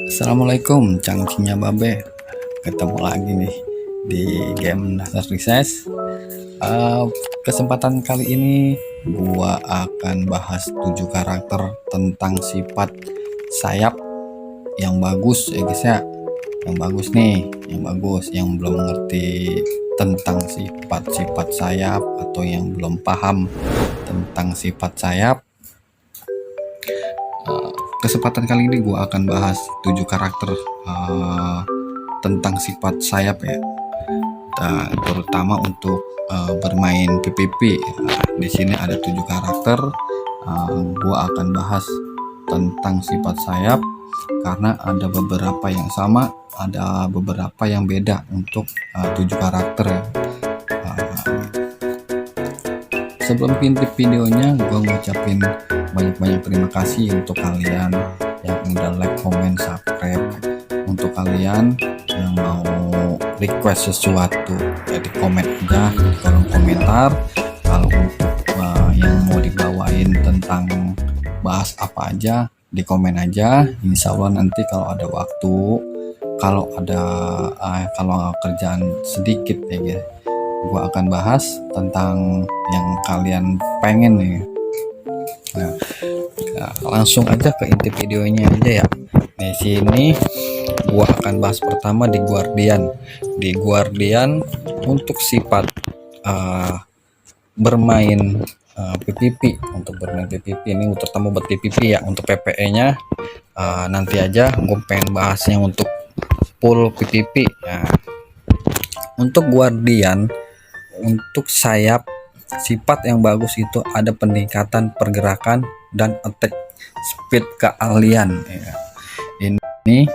Assalamualaikum, cangcingnya babe. Ketemu lagi nih di game Dasar Recess. Kesempatan kali ini gua akan bahas 7 karakter tentang sifat sayap yang bagus ya guys ya. Yang bagus nih, yang bagus, yang belum mengerti tentang sifat-sifat sayap atau yang belum paham tentang sifat sayap. Kesempatan kali ini gue akan bahas 7 karakter tentang sifat sayap ya, terutama untuk bermain PvP. Di sini ada 7 karakter. Gue akan bahas tentang sifat sayap karena ada beberapa yang sama, ada beberapa yang beda untuk 7 karakter ya. Sebelum intip videonya, gue ngucapin banyak-banyak terima kasih untuk kalian yang udah like, comment, subscribe. Untuk kalian yang mau request sesuatu ya di komen aja di kolom komentar. Kalau untuk yang mau dibawain tentang bahas apa aja, di komen aja. Insya Allah nanti kalau ada waktu, kalau kerjaan sedikit ya guys, gue akan bahas tentang yang kalian pengen nih. Nah, langsung aja ke inti videonya aja ya. Di sini gue akan bahas pertama di Guardian. Di Guardian untuk sifat bermain PvP, untuk bermain PvP ini terutama buat PvP ya. Untuk PvE nya nanti aja gue pengen bahasnya untuk full PvP. Nah, untuk Guardian, untuk sayap sifat yang bagus itu ada peningkatan pergerakan dan attack speed keahlian ya. Ini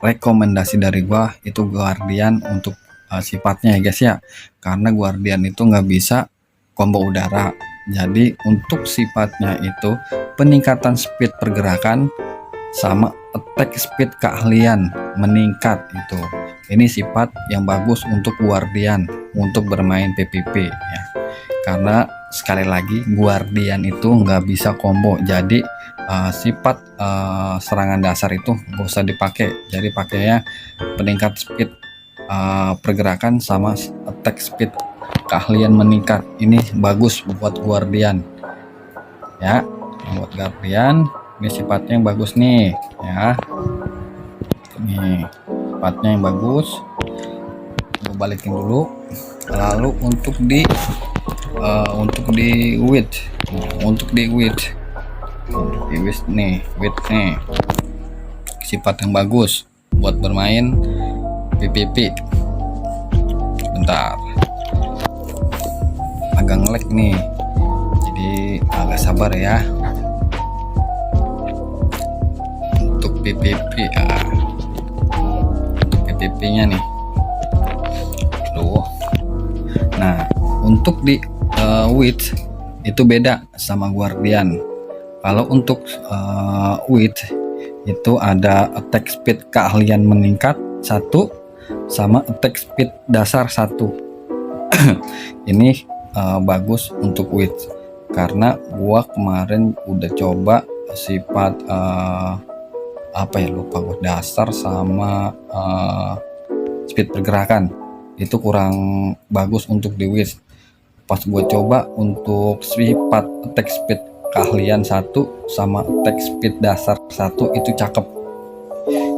rekomendasi dari gua itu Guardian untuk sifatnya ya guys ya, karena Guardian itu nggak bisa combo udara. Jadi untuk sifatnya itu peningkatan speed pergerakan sama attack speed keahlian meningkat itu. Ini sifat yang bagus untuk Guardian untuk bermain PvP ya. Karena sekali lagi Guardian itu nggak bisa combo, jadi sifat serangan dasar itu nggak usah dipakai. Jadi pakainya peningkat speed pergerakan sama attack speed keahlian meningkat. Ini bagus buat Guardian ya. Buat Guardian ini sifatnya yang bagus nih ya. Nih sifatnya yang bagus. Gue balikin dulu. Lalu untuk di width nih, sifat yang bagus buat bermain PvP. Bentar, agak ngelag nih, jadi agak sabar ya. Untuk PvP untuk PvP nya nih. Nah, untuk di width itu beda sama Guardian. Kalau untuk width itu ada attack speed keahlian meningkat 1 sama attack speed dasar 1. Ini bagus untuk width karena gua kemarin udah coba sifat lupa gua, dasar sama speed pergerakan itu kurang bagus untuk di width. Pas gue coba untuk sifat attack speed keahlian 1 sama attack speed dasar 1 itu cakep.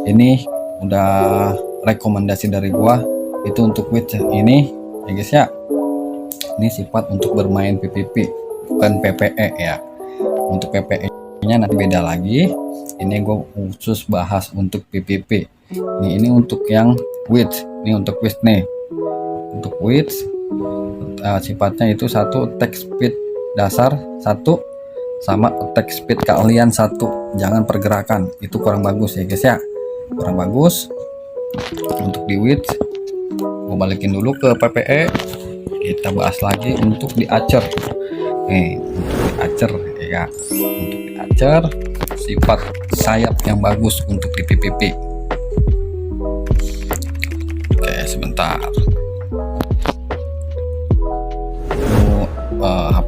Ini udah rekomendasi dari gua itu untuk width ini ya guys ya. Ini sifat untuk bermain PvP bukan PvE ya. Untuk PvE nya nanti beda lagi. Ini gue khusus bahas untuk PvP. Ini untuk yang width. Ini untuk width nih. Untuk width sifatnya itu 1 attack speed dasar 1 sama attack speed keahlian 1. Jangan pergerakan, itu kurang bagus ya guys ya, kurang bagus. Untuk di width gue balikin dulu ke PvE. Kita bahas lagi untuk di Archer nih. Untuk di Archer ya, untuk di Archer sifat sayap yang bagus untuk di PvP. Oke, sebentar.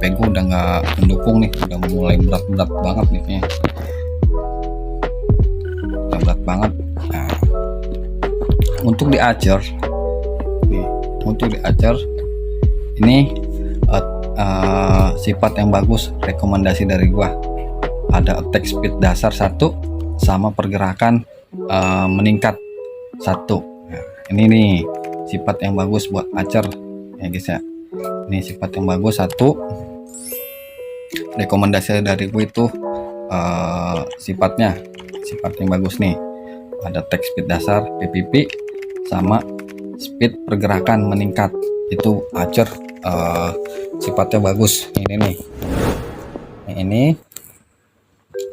HP gue udah nggak mendukung nih, udah mulai berat-berat banget nih. banget. Nah, untuk di Archer nih, untuk di Archer ini sifat yang bagus, rekomendasi dari gua ada attack speed dasar 1 sama pergerakan meningkat 1. Nah, ini nih sifat yang bagus buat Archer ya guys ya. Ini sifat yang bagus 1. Rekomendasi dari gue itu sifat yang bagus nih, ada attack speed dasar PPP sama speed pergerakan meningkat. Itu Archer sifatnya bagus. Ini nih, ini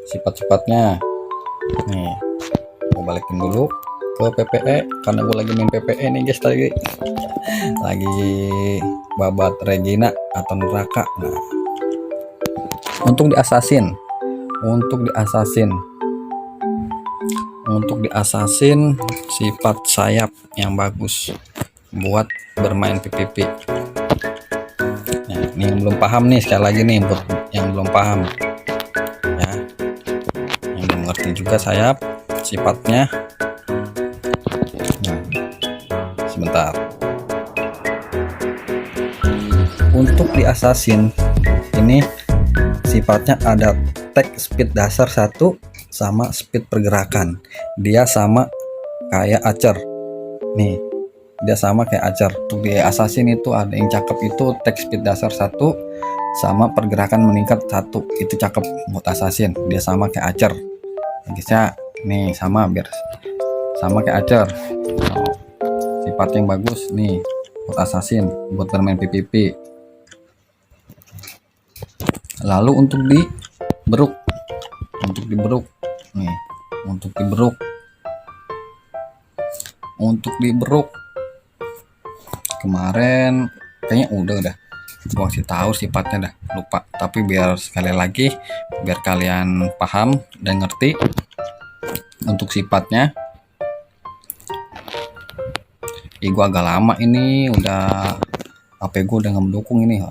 sifat-sifatnya nih. Gue balikin dulu ke PPE karena gue lagi main PPE nih guys, lagi babat Regina atau neraka. Nah, untuk di assassin sifat sayap yang bagus buat bermain PPP. Nah, ini yang belum paham nih, sekali lagi nih buat yang belum paham ya, yang belum ngerti juga sayap sifatnya. Nah, sebentar. Untuk di assassin ini sifatnya ada attack speed dasar 1 sama speed pergerakan. Dia sama kayak Archer nih, dia sama kayak Archer. Untuk di assassin itu ada yang cakep, itu attack speed dasar 1 sama pergerakan meningkat 1. Itu cakep buat assassin, dia sama kayak Archer ya guys ya. Nih sama, biar sama kayak Archer. Sifat yang bagus nih buat assassin, buat bermain PPP. Lalu untuk di beruk nih, untuk di beruk kemarin kayaknya udah gua kasih tahu sifatnya, dah lupa. Tapi biar sekali lagi, biar kalian paham dan ngerti untuk sifatnya. Gua agak lama ini, udah HP gua udah nggak mendukung ini.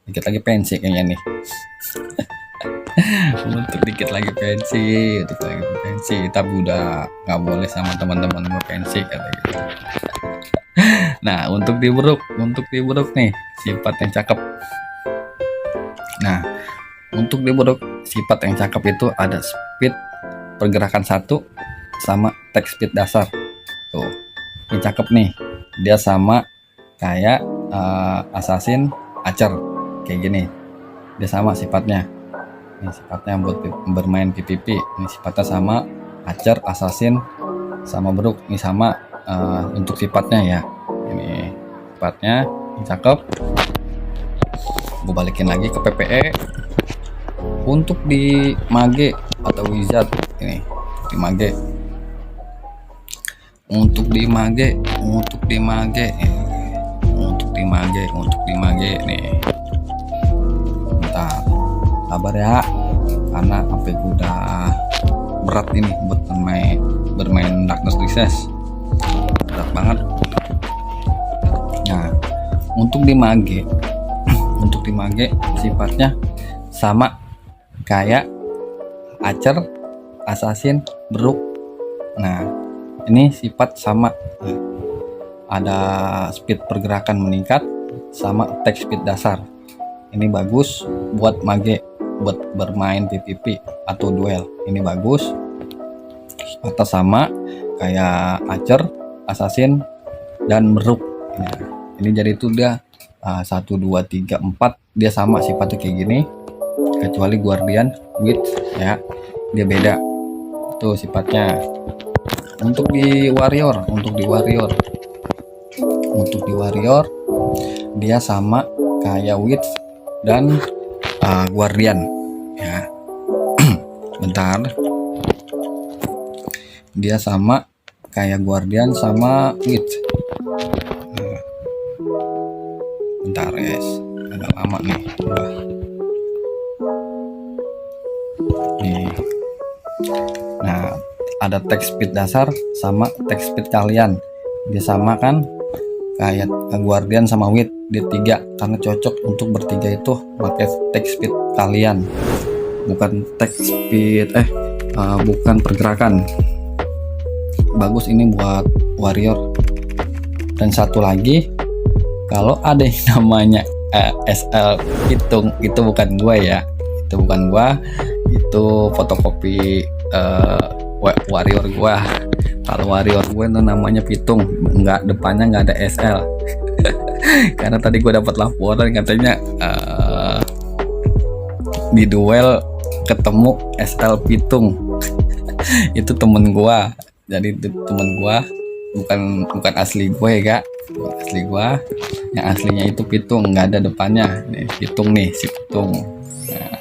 Dikit lagi pensi kayaknya nih. Untuk dikit lagi pensi, tapi udah nggak boleh sama teman-teman gue pensi kata gitu. Nah, untuk di beruk nih sifat yang cakep. Nah, untuk di beruk sifat yang cakep itu ada speed pergerakan 1 sama attack speed dasar. Tuh, ini cakep nih. Dia sama kayak assassin Archer kayak gini. Dia sama sifatnya. Ini sifatnya buat bermain PPP. Ini sifatnya sama Archer, assassin sama beruk. Ini sama untuk sifatnya ya. Ini sifatnya, ini cakep. Gue balikin lagi ke PPE. Untuk di mage atau wizard ini, untuk di mage nih. Bentar, sabar ya, karena HP gue udah berat ini buat bermain Darkness Recess, berat banget. Nah, untuk di mage sifatnya sama kayak Archer, assassin, beruk. Nah, ini sifat sama. Nah, ada speed pergerakan meningkat sama attack speed dasar. Ini bagus buat mage, buat bermain PPP atau duel. Ini bagus. Sifatnya sama kayak Archer, assassin, dan beruk. Nah, ini jadi itu dia 1, 2, 3, 4 dia sama sifatnya kayak gini, kecuali guardian with ya, dia beda itu sifatnya. Untuk di warrior dia sama kayak witch dan guardian ya. Bentar, dia sama kayak guardian sama witch. Bentar guys, agak lama nih. Nih. Nah, ada text speed dasar sama text speed kalian. Dia sama kan kayak guardian sama wit, dia 3 karena cocok untuk bertiga itu pakai text speed kalian, bukan text speed bukan pergerakan. bagus ini buat warrior. Dan satu lagi, kalau ada yang namanya SL Pitung, itu bukan gua ya, itu bukan gua, itu fotokopi warrior gua. Kalau warrior gue itu namanya Pitung, depannya nggak ada SL. Karena tadi gue dapat laporan katanya di duel ketemu SL Pitung. Itu temen gua, jadi itu temen gua, bukan asli gue ya, bukan asli gua. Yang aslinya itu Pitung, nggak ada depannya. Nih Pitung nih, si Pitung. Nah,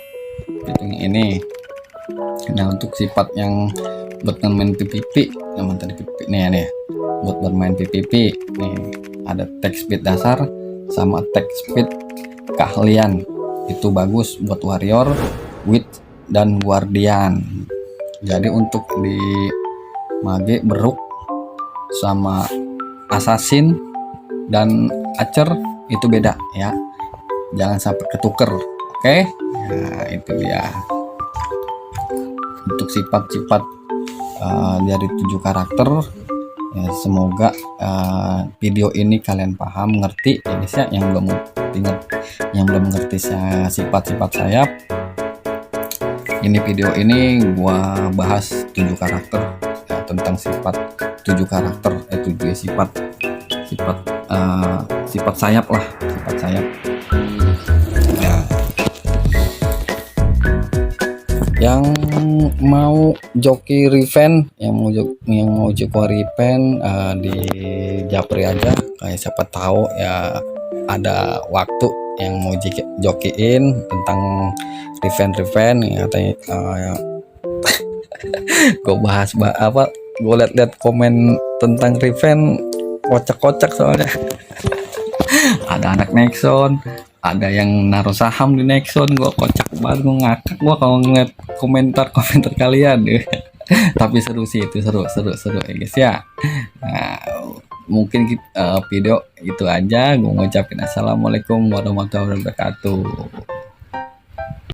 Pitung yang ini. Nah, untuk sifat yang buat main PVP, yang tadi PVP nih, buat bermain PVP nih, ada attack speed dasar sama attack speed keahlian. Itu bagus buat warrior, witch, dan guardian. Jadi untuk di mage, beruk, sama assassin dan archer itu beda ya, jangan sampai ketuker. Oke, nah itu dia untuk sifat-sifat dari 7 karakter ya. Semoga video ini kalian paham, ngerti ya guys ya. Yang belum ngerti sifat-sifat sayap, ini video ini gua bahas 7 karakter ya, tentang sifat 7 karakter, 7 sifat sayap lah, sifat sayap ya. Yang mau joki revenge, yang mau joki revenge di Japri aja, kayak siapa tahu ya ada waktu yang mau jokiin tentang revenge ya, katanya gue bahas apa, gue liat komen tentang revenge kocak-kocak soalnya. Ada anak Nexon, ada yang naruh saham di Nexon, gue kocak banget, gue ngakak gue kalau ngeliat komentar kalian. Tapi seru sih, itu seru ya guys ya. Nah, mungkin video itu aja. Gue ngucapin assalamualaikum warahmatullahi wabarakatuh.